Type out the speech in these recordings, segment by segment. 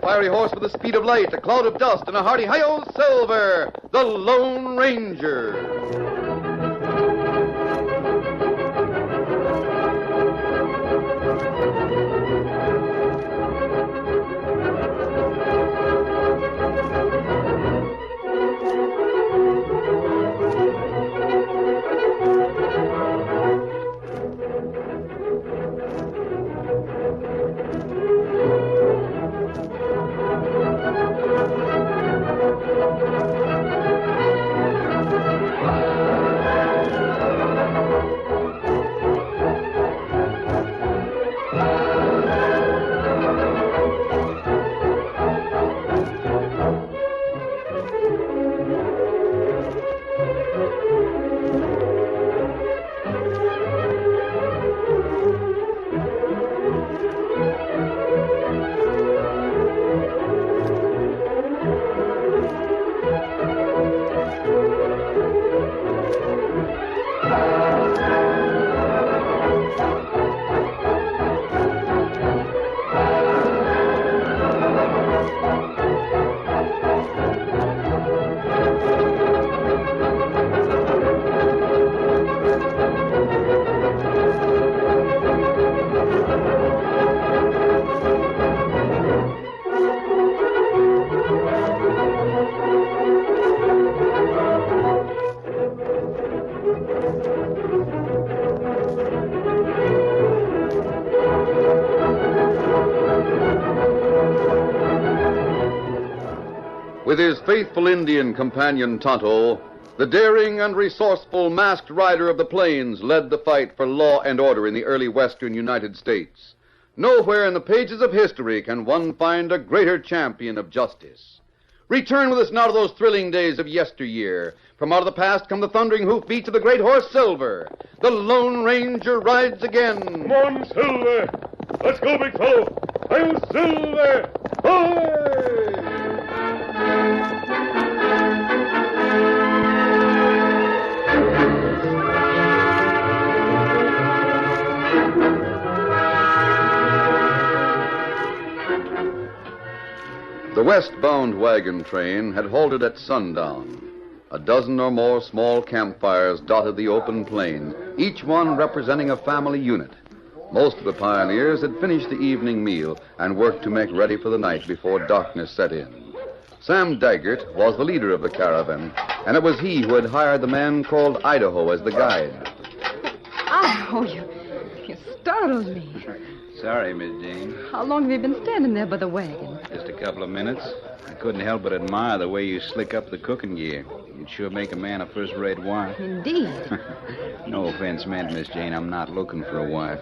fiery horse with the speed of light, a cloud of dust, and a hearty hi-yo Silver, the Lone Ranger. With his faithful Indian companion Tonto, the daring and resourceful masked rider of the plains led the fight for law and order in the early western United States. Nowhere in the pages of history can one find a greater champion of justice. Return with us now to those thrilling days of yesteryear. From out of the past come the thundering hoofbeats of the great horse Silver. The Lone Ranger rides again. Come on, Silver. Let's go, big fellow. I'm Silver. Hoy! The westbound wagon train had halted at sundown. A dozen or more small campfires dotted the open plain, each one representing a family unit. Most of the pioneers had finished the evening meal and worked to make ready for the night before darkness set in. Sam Daggett was the leader of the caravan, and it was he who had hired the man called Idaho as the guide. Oh, you startled me. Sorry, Miss Jane. How long have you been standing there by the wagon? Just a couple of minutes. I couldn't help but admire the way you slick up the cooking gear. You'd sure make a man a first-rate wife. Indeed. No offense meant, Miss Jane. I'm not looking for a wife.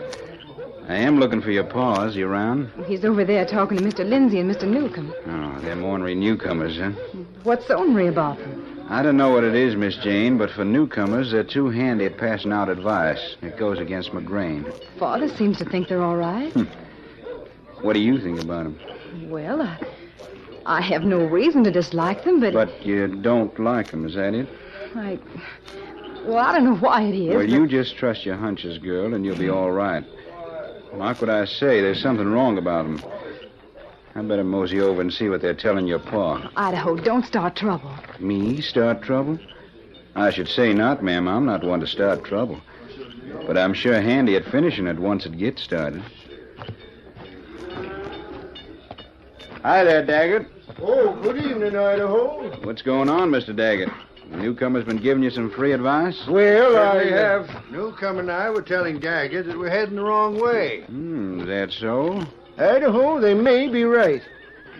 I am looking for your pa. Is he around? He's over there talking to Mr. Lindsay and Mr. Newcomb. Oh, they're ornery newcomers, huh? What's so ornery about them? I don't know what it is, Miss Jane, but for newcomers, they're too handy at passing out advice. It goes against my grain. Father seems to think they're all right. What do you think about them? Well, I have no reason to dislike them, but... But you don't like them, is that it? I don't know why it is. Well, you just trust your hunches, girl, and you'll be all right. Mark what I say. There's something wrong about them. I better mosey over and see what they're telling your pa. Idaho, don't start trouble. Me start trouble? I should say not, ma'am. I'm not one to start trouble. But I'm sure handy at finishing it once it gets started. Hi there, Daggett. Oh, good evening, Idaho. What's going on, Mr. Daggett? The newcomer's been giving you some free advice? Well, I have. Newcomer and I were telling Daggett that we're heading the wrong way. Is that so? Idaho, they may be right.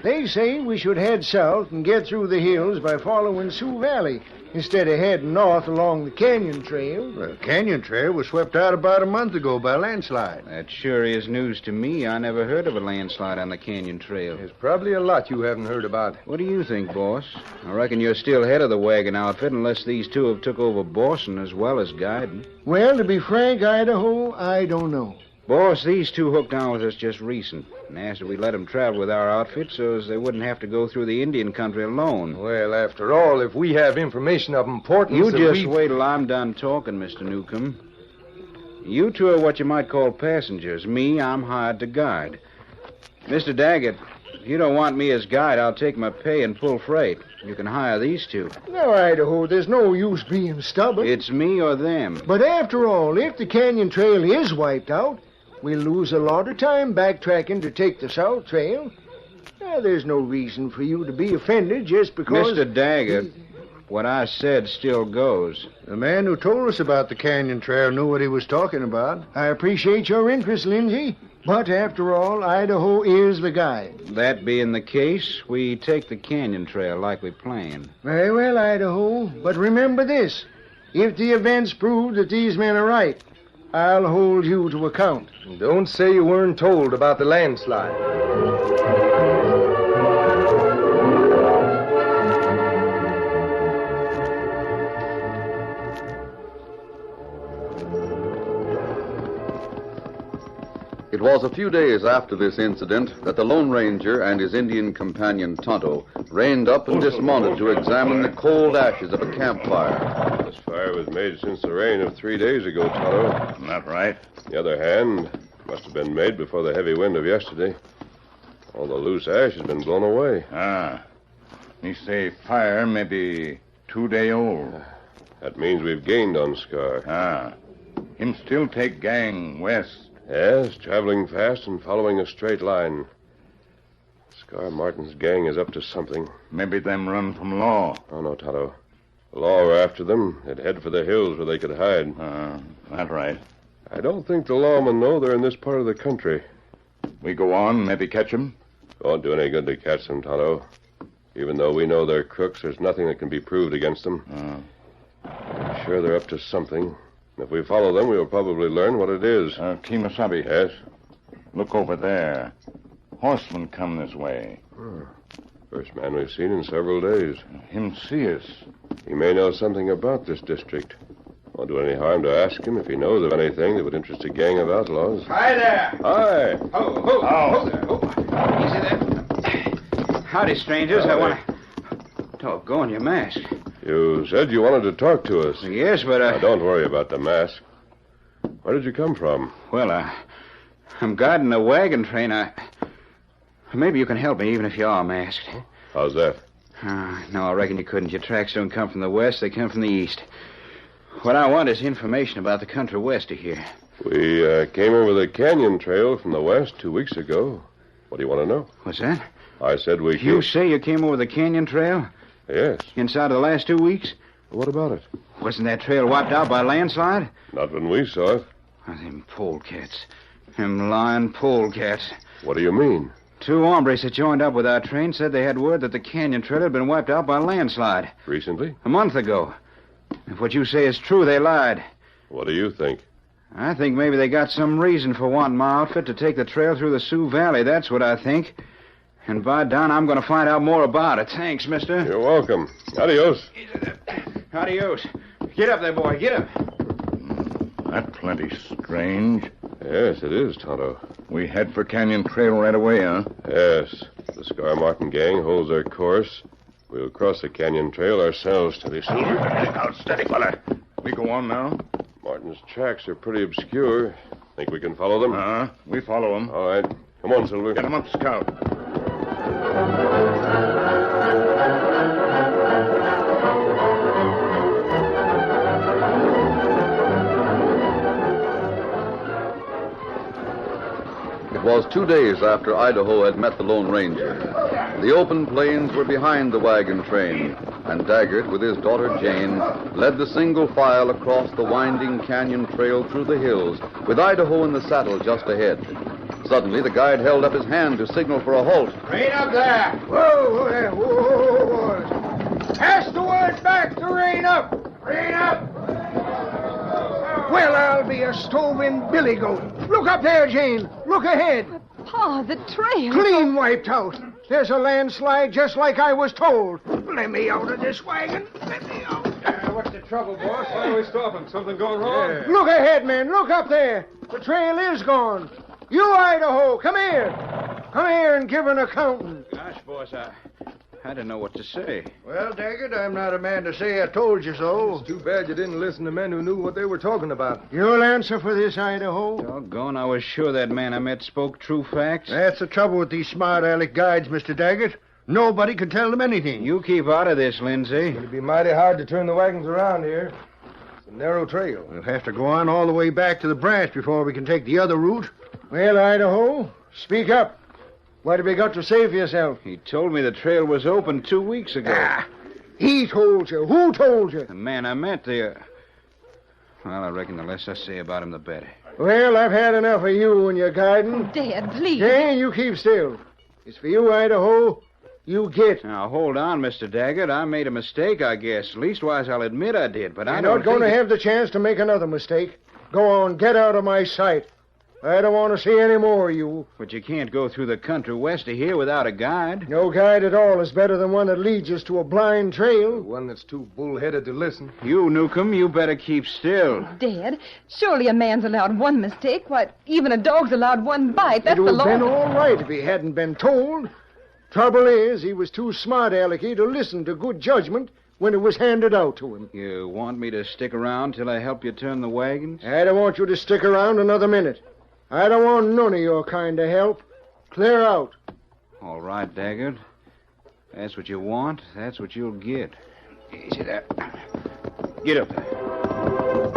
They say we should head south and get through the hills by following Sioux Valley instead of heading north along the Canyon Trail. Well, the Canyon Trail was swept out about a month ago by a landslide. That sure is news to me. I never heard of a landslide on the Canyon Trail. There's probably a lot you haven't heard about. What do you think, boss? I reckon you're still head of the wagon outfit unless these two have took over bossing as well as guiding. Well, to be frank, Idaho, I don't know. Boss, these two hooked on with us just recent and asked if we'd let them travel with our outfit so as they wouldn't have to go through the Indian country alone. Well, after all, if we have information of importance... You just wait till I'm done talking, Mr. Newcomb. You two are what you might call passengers. Me, I'm hired to guide. Mr. Daggett, If you don't want me as guide, I'll take my pay and pull freight. You can hire these two. Now, Idaho, there's no use being stubborn. It's me or them. But after all, if the canyon trail is wiped out, we'll lose a lot of time backtracking to take the south trail. There's no reason for you to be offended just because... Mr. Daggett, what I said still goes. The man who told us about the canyon trail knew what he was talking about. I appreciate your interest, Lindsay. But after all, Idaho is the guide. That being the case, we take the canyon trail like we planned. Very well, Idaho. But remember this. If the events prove that these men are right, I'll hold you to account. Don't say you weren't told about the landslide. It was a few days after this incident that the Lone Ranger and his Indian companion Tonto reined up and dismounted to examine the cold ashes of a campfire. This fire was made since the rain of 3 days ago, Tonto. Not right. On the other hand, must have been made before the heavy wind of yesterday. All the loose ash has been blown away. Ah. Me say fire maybe 2 day old. That means we've gained on Scar. Ah. Him still take gang west. Yes, traveling fast and following a straight line. Scar Martin's gang is up to something. Maybe them run from law. Oh, no, Tonto. The law were after them. They'd head for the hills where they could hide. That right. I don't think the lawmen know they're in this part of the country. We go on, maybe catch 'em. Won't do any good to catch them, Tonto. Even though we know they're crooks, there's nothing that can be proved against them. I'm sure they're up to something. If we follow them, we'll probably learn what it is. Kimasabi. Yes? Look over there. Horseman come this way. First man we've seen in several days. Him see us. He may know something about this district. Won't do any harm to ask him if he knows of anything that would interest a gang of outlaws. Hi there. Hi. Ho there. Easy there. Howdy, strangers. I want to... Doggone your mask. You said you wanted to talk to us. Yes, but Now, don't worry about the mask. Where did you come from? Well, I'm guiding a wagon train. Maybe you can help me, even if you are masked. How's that? No, I reckon you couldn't. Your tracks don't come from the west, they come from the east. What I want is information about the country west of here. We came over the canyon trail from the west 2 weeks ago. What do you want to know? What's that? I said we came... You say you came over the canyon trail? Yes. Inside of the last 2 weeks? What about it? Wasn't that trail wiped out by landslide? Not when we saw it. Them polecats. Them lying polecats. What do you mean? 2 hombres that joined up with our train said they had word that the canyon trail had been wiped out by landslide. Recently? A month ago. If what you say is true, they lied. What do you think? I think maybe they got some reason for wanting my outfit to take the trail through the Sioux Valley. That's what I think. And by dawn, I'm going to find out more about it. Thanks, mister. You're welcome. Adios. Adios. Get up there, boy. Get up. That plenty strange. Yes, it is, Tonto. We head for Canyon Trail right away, huh? Yes. The Scar Martin gang holds their course. We'll cross the canyon trail ourselves to the Silver. Now, steady, fella. We go on now? Martin's tracks are pretty obscure. Think we can follow them? We follow them. All right. Come on, Silver. Get them up, Scout. It was 2 days after Idaho had met the Lone Ranger. The open plains were behind the wagon train, and Daggett, with his daughter Jane, led the single file across the winding canyon trail through the hills, with Idaho in the saddle just ahead. Suddenly, the guide held up his hand to signal for a halt. Rein up there. Whoa there. Whoa. Pass the word back to rein up. Rein up. Well, I'll be a stove-in billy goat. Look up there, Jane. Look ahead. Pa, the trail. Clean wiped out. There's a landslide just like I was told. Let me out of this wagon. Let me out. What's the trouble, boss? Why are we stopping? Something going wrong? Look ahead, man. Look up there. The trail is gone. You, Idaho, come here. Come here and give an accounting. Gosh, boss, I didn't know what to say. Well, Daggett, I'm not a man to say I told you so. It's too bad you didn't listen to men who knew what they were talking about. You'll answer for this, Idaho. Doggone, I was sure that man I met spoke true facts. That's the trouble with these smart aleck guides, Mr. Daggett. Nobody can tell them anything. You keep out of this, Lindsay. It'd be mighty hard to turn the wagons around here. It's a narrow trail. We'll have to go on all the way back to the branch before we can take the other route. Well, Idaho, speak up. What have you got to say for yourself? He told me the trail was open 2 weeks ago. He told you. Who told you? The man I met there. Well, I reckon the less I say about him, the better. Well, I've had enough of you and your guiding. Dad, please. Jane, you keep still. It's for you, Idaho. You get. Now, hold on, Mr. Daggett. I made a mistake, I guess. Leastwise, I'll admit I did, but You're not going to have the chance to make another mistake. Go on, get out of my sight. I don't want to see any more of you. But you can't go through the country west of here without a guide. No guide at all is better than one that leads us to a blind trail. One that's too bullheaded to listen. You, Newcomb, you better keep still. Dad, surely a man's allowed one mistake. Why, even a dog's allowed one bite. That's It the would law. have been all right if he hadn't been told. Trouble is, he was too smart, Alecky, to listen to good judgment when it was handed out to him. You want me to stick around till I help you turn the wagons? I don't want you to stick around another minute. I don't want none of your kind of help. Clear out. All right, Daggett. That's what you want. That's what you'll get. Easy there. Get up there.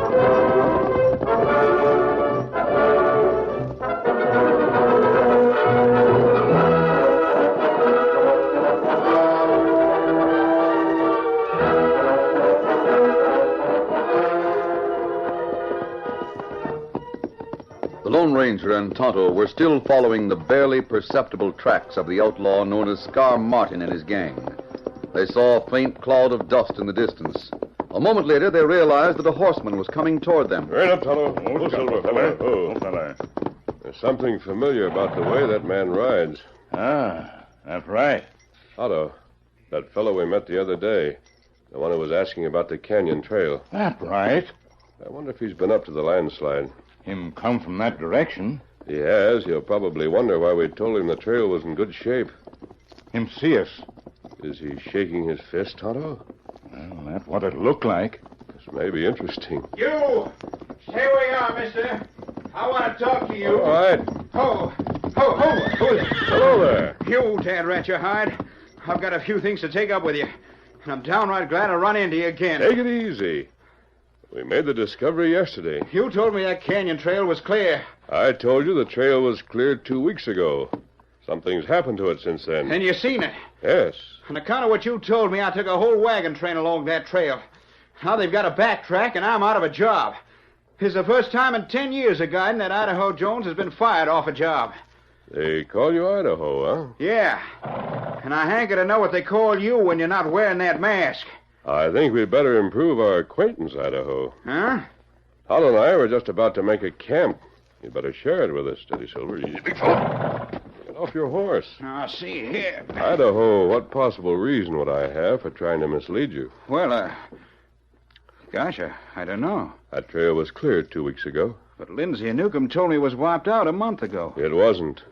The Lone Ranger and Tonto were still following the barely perceptible tracks of the outlaw known as Scar Martin and his gang. They saw a faint cloud of dust in the distance. A moment later, they realized that a horseman was coming toward them. Right up, Tonto. Oh, Silver, fella. Oh. Fella. There's something familiar about the way that man rides. Ah, that's right. Tonto, that fellow we met the other day. The one who was asking about the canyon trail. That's right. I wonder if he's been up to the landslide. Him come from that direction. He has. He'll probably wonder why we told him the trail was in good shape. Him see us. Is he shaking his fist, Tonto? Well, that's what it looked like. This may be interesting. You! Stay where you are, mister. I want to talk to you. All right. Ho! Ho! Ho! Hello there. You, Dad Ratchet-hide. I've got a few things to take up with you. And I'm downright glad to run into you again. Take it easy. We made the discovery yesterday. You told me that canyon trail was clear. I told you the trail was cleared 2 weeks ago. Something's happened to it since then. And you seen it. Yes. On account of what you told me, I took a whole wagon train along that trail. Now they've got to backtrack, and I'm out of a job. This is the first time in 10 years of guiding that Idaho Jones has been fired off a job. They call you Idaho, huh? Yeah. And I hanker to know what they call you when you're not wearing that mask. I think we'd better improve our acquaintance, Idaho. Huh? Hal and I were just about to make a camp. You'd better share it with us, Steady Silver. Easy, big fella. Get off your horse. Now, see here. Idaho, what possible reason would I have for trying to mislead you? Well, gosh, I don't know. That trail was cleared 2 weeks ago. But Lindsay and Newcomb told me it was wiped out a month ago. It wasn't.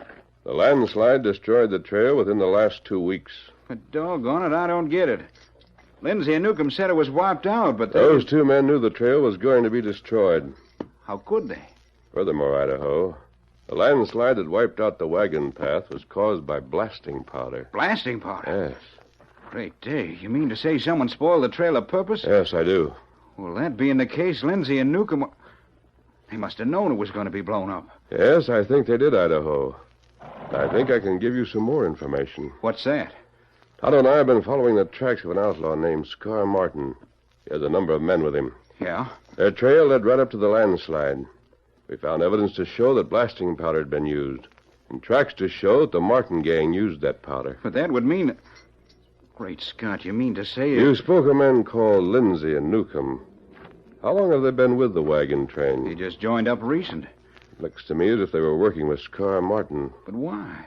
The landslide destroyed the trail within the last 2 weeks. But doggone it, I don't get it. Lindsay and Newcomb said it was wiped out, but Those two men knew the trail was going to be destroyed. How could they? Furthermore, Idaho, the landslide that wiped out the wagon path was caused by blasting powder. Blasting powder? Yes. Great day. You mean to say someone spoiled the trail of purpose? Yes, I do. Well, that being the case, Lindsay and Newcomb... They must have known it was going to be blown up. Yes, I think they did, Idaho. I think I can give you some more information. What's that? Tonto and I have been following the tracks of an outlaw named Scar Martin. He has a number of men with him. Yeah? Their trail led right up to the landslide. We found evidence to show that blasting powder had been used, and tracks to show that the Martin gang used that powder. But that would mean... Great Scott, you mean to say... You spoke of men called Lindsay and Newcomb. How long have they been with the wagon train? They just joined up recent. Looks to me as if they were working with Scar Martin. But why?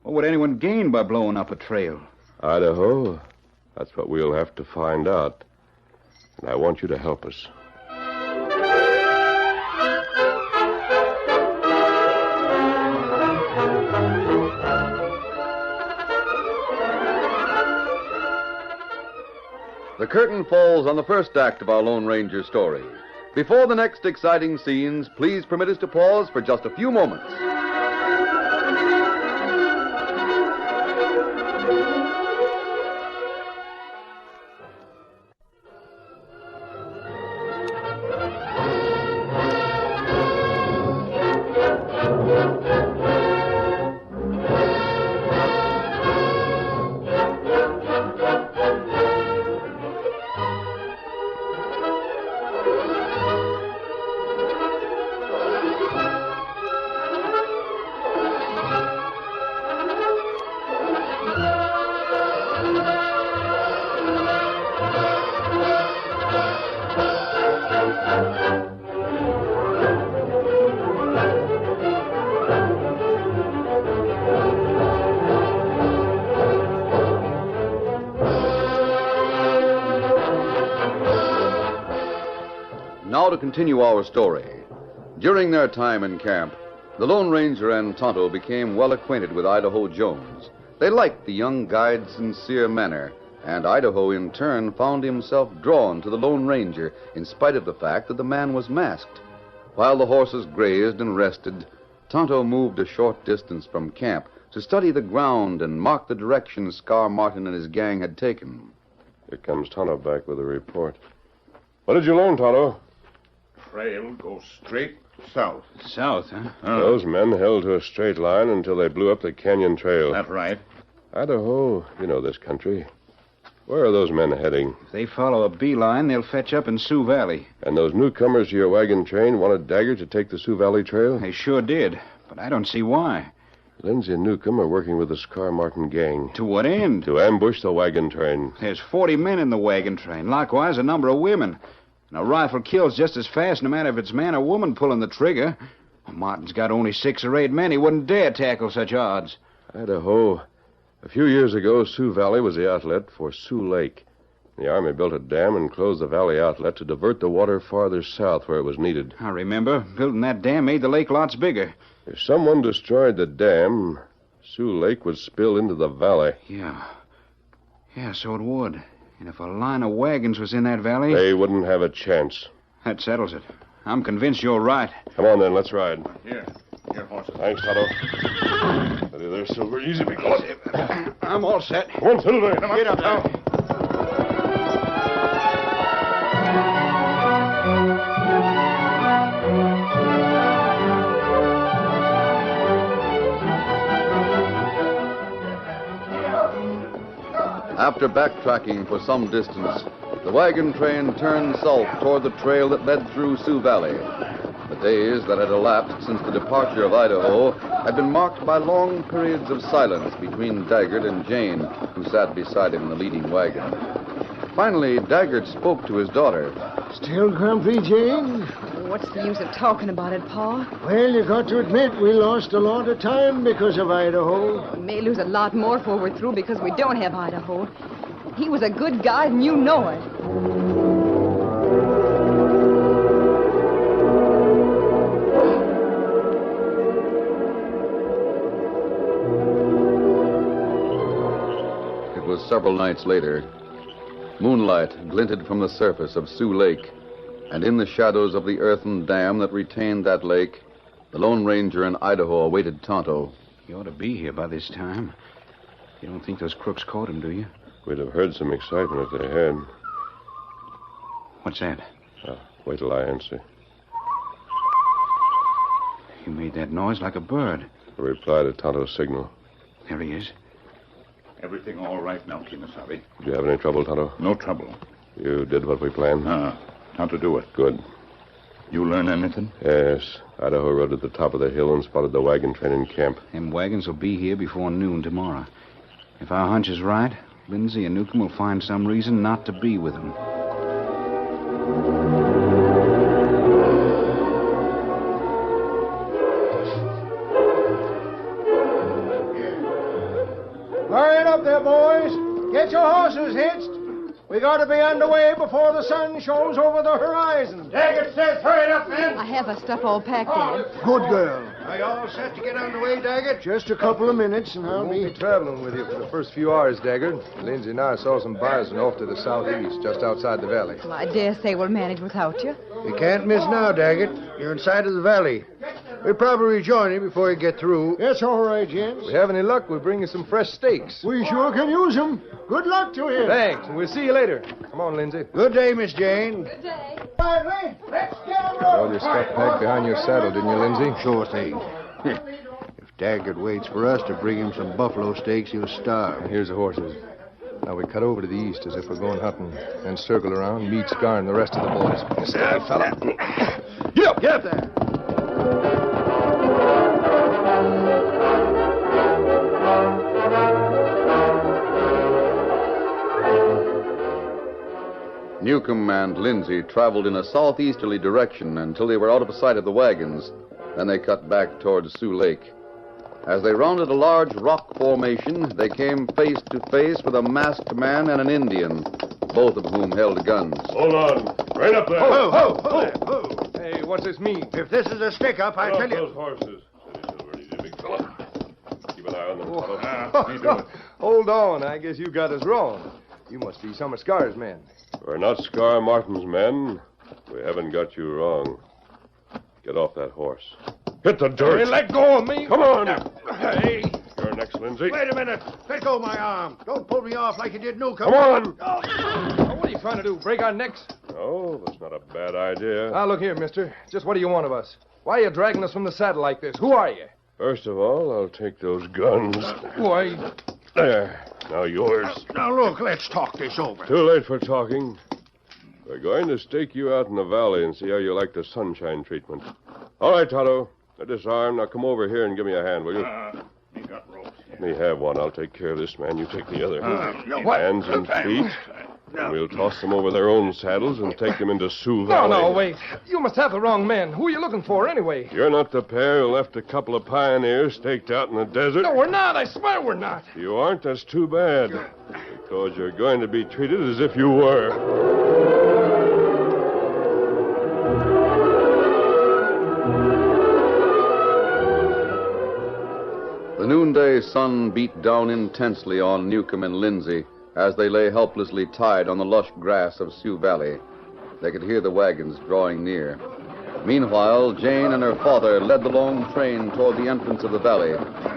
What would anyone gain by blowing up a trail? Idaho, that's what we'll have to find out. And I want you to help us. The curtain falls on the first act of our Lone Ranger story. Before the next exciting scenes, please permit us to pause for just a few moments. Now to continue our story. During their time in camp, the Lone Ranger and Tonto became well acquainted with Idaho Jones. They liked the young guide's sincere manner, and Idaho in turn found himself drawn to the Lone Ranger in spite of the fact that the man was masked. While the horses grazed and rested, Tonto moved a short distance from camp to study the ground and mark the direction Scar Martin and his gang had taken. Here comes Tonto back with a report. What did you learn, Tonto? Trail goes straight south. South, huh? Those men held to a straight line until they blew up the canyon trail. That's right. Idaho, you know this country. Where are those men heading? If they follow a beeline, they'll fetch up in Sioux Valley. And those newcomers to your wagon train wanted Dagger to take the Sioux Valley trail? They sure did, but I don't see why. Lindsay and Newcomb are working with the Scar Martin gang. To what end? To ambush the wagon train. There's 40 men in the wagon train, likewise a number of women. And a rifle kills just as fast, no matter if it's man or woman pulling the trigger. Martin's got only 6 or 8 men. He wouldn't dare tackle such odds. Idaho. A few years ago, Sioux Valley was the outlet for Sioux Lake. The Army built a dam and closed the valley outlet to divert the water farther south where it was needed. I remember. Building that dam made the lake lots bigger. If someone destroyed the dam, Sioux Lake would spill into the valley. Yeah, so it would. And if a line of wagons was in that valley... They wouldn't have a chance. That settles it. I'm convinced you're right. Come on, then. Let's ride. Here, horses. Thanks, Tonto. Steady there, Silver. Easy, be going. I'm all set. Come on, Silver. Get up now. After backtracking for some distance, the wagon train turned south toward the trail that led through Sioux Valley. The days that had elapsed since the departure of Idaho had been marked by long periods of silence between Daggett and Jane, who sat beside him in the leading wagon. Finally, Daggett spoke to his daughter. Still grumpy, Jane? What's the use of talking about it, Pa? Well, you got to admit we lost a lot of time because of Idaho. We may lose a lot more before we're through because we don't have Idaho. He was a good guy, and you know it. It was several nights later. Moonlight glinted from the surface of Sioux Lake, and in the shadows of the earthen dam that retained that lake, the Lone Ranger and Idaho awaited Tonto. He ought to be here by this time. You don't think those crooks caught him, do you? We'd have heard some excitement if they had. What's that? Wait till I answer. He made that noise like a bird. A reply to Tonto's signal. There he is. Everything all right now, Kimasabi. Did you have any trouble, Tonto? No trouble. You did what we planned? How to do it. Good. You learn anything? Yes. Idaho rode at the top of the hill and spotted the wagon train in camp. Them wagons will be here before noon tomorrow. If our hunch is right, Lindsay and Newcomb will find some reason not to be with them. Hurry it up there, boys. Get your horses hitched. We got to be underway before the sun shows over the horizon. Daggett says hurry it up, men. I have our stuff all packed, Dad. Good girl. Are you all set to get on the way, Daggett? Just a couple of minutes, and I'll be traveling with you for the first few hours, Daggett. Lindsay and I saw some bison off to the southeast, just outside the valley. Well, I dare say we'll manage without you. You can't miss now, Daggett. You're inside of the valley. We'll probably rejoin you before you get through. That's all right, gents. If we have any luck, we'll bring you some fresh steaks. We sure can use them. Good luck to you. Thanks, and we'll see you later. Come on, Lindsay. Good day, Miss Jane. Good day. Let's get Got all your stuff packed behind your saddle, didn't you, Lindsay? Sure thing. If Daggett waits for us to bring him some buffalo steaks, he'll starve. Here's the horses. Now we cut over to the east as if we're going hunting, and circle around, meet Scar and the rest of the boys. Stand, fella. Get up! Get up there! Newcomb and Lindsay traveled in a southeasterly direction until they were out of sight of the wagons. Then they cut back towards Sioux Lake. As they rounded a large rock formation, they came face to face with a masked man and an Indian, both of whom held guns. Hold on. Right up there. Ho! Hey, what's this mean? If this is a stick-up, I tell you... Those horses. Steady, Silver, big fella. Keep an eye on them, fellow. Keep doing it. Hold on, I guess you got us wrong. You must be some of Scar's men. We're not Scar Martin's men. We haven't got you wrong. Get off that horse. Hit the dirt. Hey, let go of me. Come on. Hey, You're next, Lindsay. wait a minute. Let go of my arm. Don't pull me off like you did Newcomb. Come on. Oh, what are you trying to do, break our necks? No, that's not a bad idea. Now, look here, mister. Just what do you want of us? Why are you dragging us from the saddle like this? Who are you? First of all, I'll take those guns. Why... There. Now yours. Now, look, let's talk this over. Too late for talking. We're going to stake you out in the valley and see how you like the sunshine treatment. All right, Tonto. Now disarm. Now come over here and give me a hand, will you? You got ropes. Let me have one. I'll take care of this man. You take the other. what? Hands and feet. And we'll toss them over their own saddles and take them into Sioux Valley. No, wait. You must have the wrong men. Who are you looking for, anyway? You're not the pair who left a couple of pioneers staked out in the desert? No, we're not. I swear we're not. You aren't? That's too bad. Because you're going to be treated as if you were. The noonday sun beat down intensely on Newcomb and Lindsay as they lay helplessly tied on the lush grass of Sioux Valley. They could hear the wagons drawing near. Meanwhile, Jane and her father led the long train toward the entrance of the valley,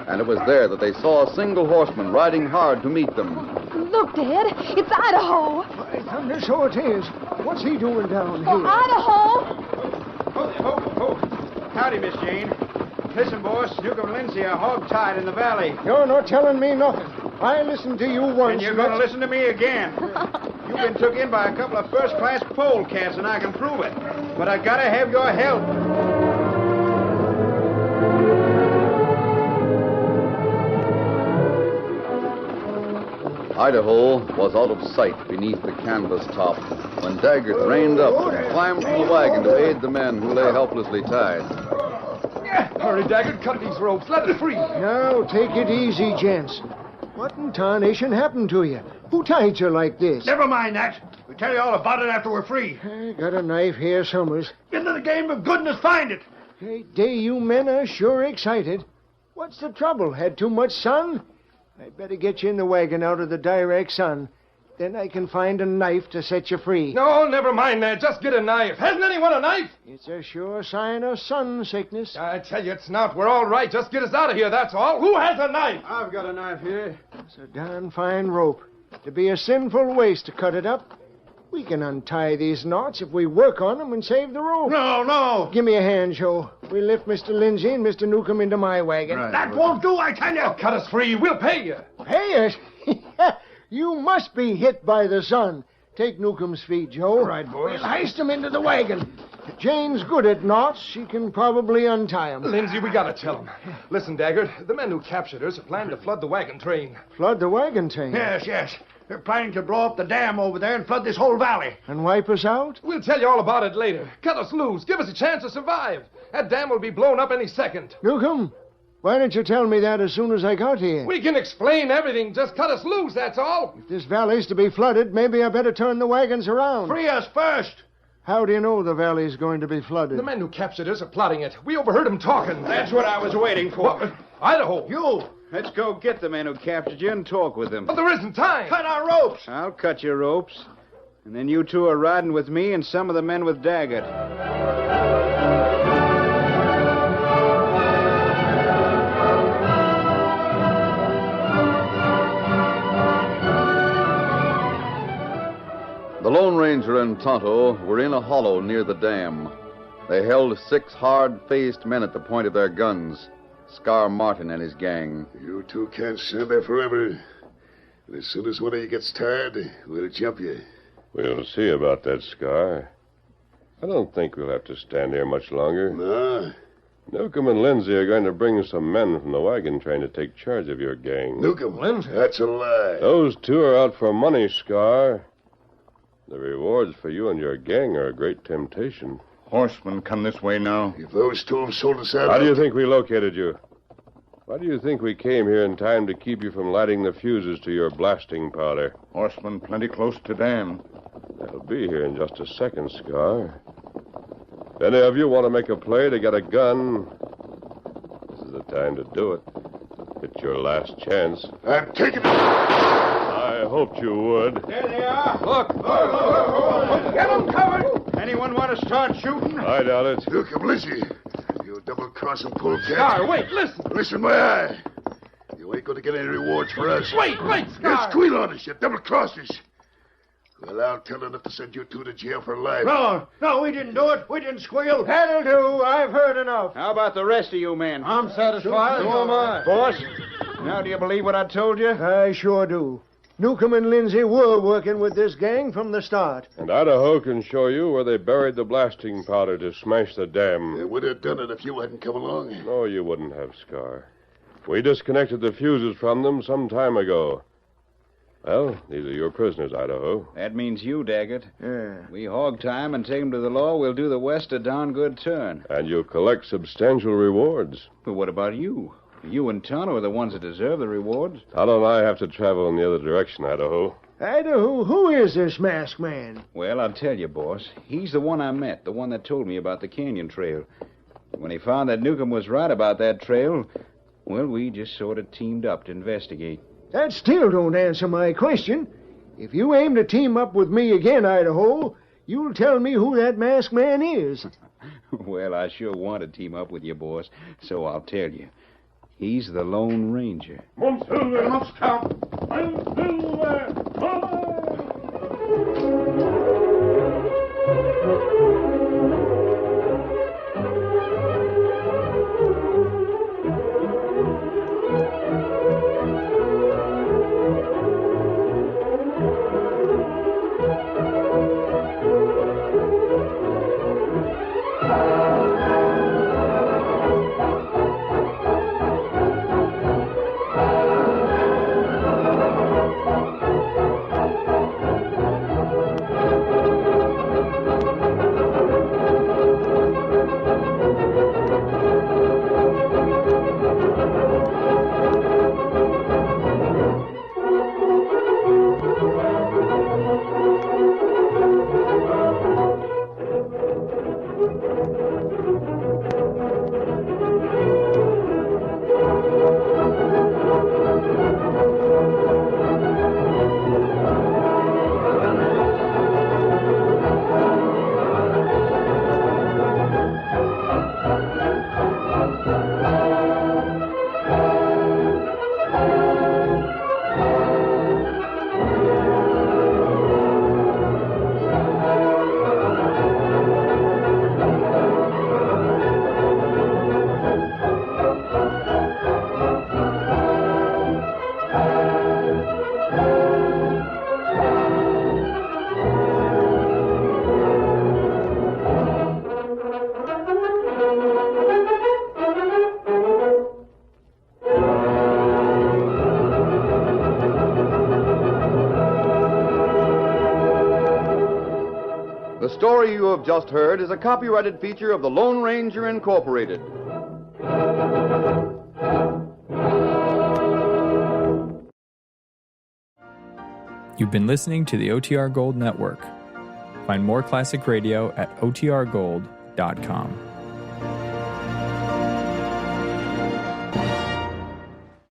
and it was there that they saw a single horseman riding hard to meet them. Look, Dad, it's Idaho. By thunder, so it is. What's he doing down Oh, here? Idaho! Howdy, Miss Jane. Listen, boss, Newcomb and Lindsay are hog-tied in the valley. You're not telling me nothing. I listened to you once. And you're going to listen to me again. You've been took in by a couple of first-class polecats, and I can prove it. But I gotta have your help. Idaho was out of sight beneath the canvas top when Daggett reined up and climbed from the wagon to aid the men who lay helplessly tied. Hurry, Daggett, cut these ropes. Let it free. Now, take it easy, gents. What in tarnation happened to you? Who tied you like this? Never mind that. We'll tell you all about it after we're free. I got a knife here somewheres. Into the game of goodness, find it. Great day, you men are sure excited. What's the trouble? Had too much sun? I'd better get you in the wagon out of the direct sun. Then I can find a knife to set you free. No, never mind that. Just get a knife. Hasn't anyone a knife? It's a sure sign of sun sickness. I tell you, it's not. We're all right. Just get us out of here, that's all. Who has a knife? I've got a knife here. It's a darn fine rope. It'd be a sinful waste to cut it up. We can untie these knots if we work on them and save the rope. No. Give me a hand, Joe. We'll lift Mr. Lindsay and Mr. Newcomb into my wagon. That won't do, I tell you. Cut us free. We'll pay you. Pay it? You must be hit by the sun. Take Newcomb's feet, Joe. All right, boys. We'll heist him into the wagon. Jane's good at knots. She can probably untie him. Lindsay, we gotta tell him. Listen, Daggett, the men who captured us plan to flood the wagon train. Flood the wagon train? Yes. They're planning to blow up the dam over there and flood this whole valley. And wipe us out? We'll tell you all about it later. Cut us loose. Give us a chance to survive. That dam will be blown up any second. Newcomb, why didn't you tell me that as soon as I got here? We can explain everything. Just cut us loose, that's all. If this valley's to be flooded, maybe I better turn the wagons around. Free us first. How do you know the valley's going to be flooded? The men who captured us are plotting it. We overheard them talking. That's what I was waiting for. Idaho! You! Let's go get the men who captured you and talk with them. But there isn't time. Cut our ropes! I'll cut your ropes. And then you two are riding with me and some of the men with Daggett. The Lone Ranger and Tonto were in a hollow near the dam. They held 6 hard-faced men at the point of their guns. Scar Martin and his gang. You two can't stand there forever. And as soon as one of you gets tired, we'll jump you. We'll see about that, Scar. I don't think we'll have to stand here much longer. No. Newcomb and Lindsay are going to bring some men from the wagon train to take charge of your gang. Newcomb. Lindsay? That's a lie. Those two are out for money, Scar. The rewards for you and your gang are a great temptation. Horsemen come this way now. If those two have sold us out... How do you think we located you? Why do you think we came here in time to keep you from lighting the fuses to your blasting powder? Horsemen plenty close to dam. They'll be here in just a second, Scar. If any of you want to make a play to get a gun, this is the time to do it. It's your last chance. I'm taking it. I hoped you would. There they are. Look! Get them covered. Anyone want to start shooting? I doubt it. Newcomb, Lizzie. You double-crossing polecat. Scar, wait, listen! Listen, my eye. You ain't going to get any rewards for us. Wait, You Scar! squeal on us, you double-crossers. Well, I'll tell enough to send you two to jail for life. No, we didn't do it. We didn't squeal. That'll do. I've heard enough. How about the rest of you men? I'm satisfied. So am I. Boss, now do you believe what I told you? I sure do. Newcomb and Lindsay were working with this gang from the start. And Idaho can show you where they buried the blasting powder to smash the dam. They would have done it if you hadn't come along. No, you wouldn't have, Scar. We disconnected the fuses from them some time ago. Well, these are your prisoners, Idaho. That means you, Daggett. Yeah. We hog time and take them to the law. We'll do the West a darn good turn. And you'll collect substantial rewards. But what about you? You and Tonto are the ones that deserve the rewards. Tonto and I have to travel in the other direction, Idaho. Idaho, who is this masked man? Well, I'll tell you, boss. He's the one I met, the one that told me about the canyon trail. When he found that Newcomb was right about that trail, well, we just sort of teamed up to investigate. That still don't answer my question. If you aim to team up with me again, Idaho, you'll tell me who that masked man is. Well, I sure want to team up with you, boss, so I'll tell you. He's the Lone Ranger. Silver must count. Silver! The story you have just heard is a copyrighted feature of the Lone Ranger Incorporated. You've been listening to the OTR Gold Network. Find more classic radio at otrgold.com.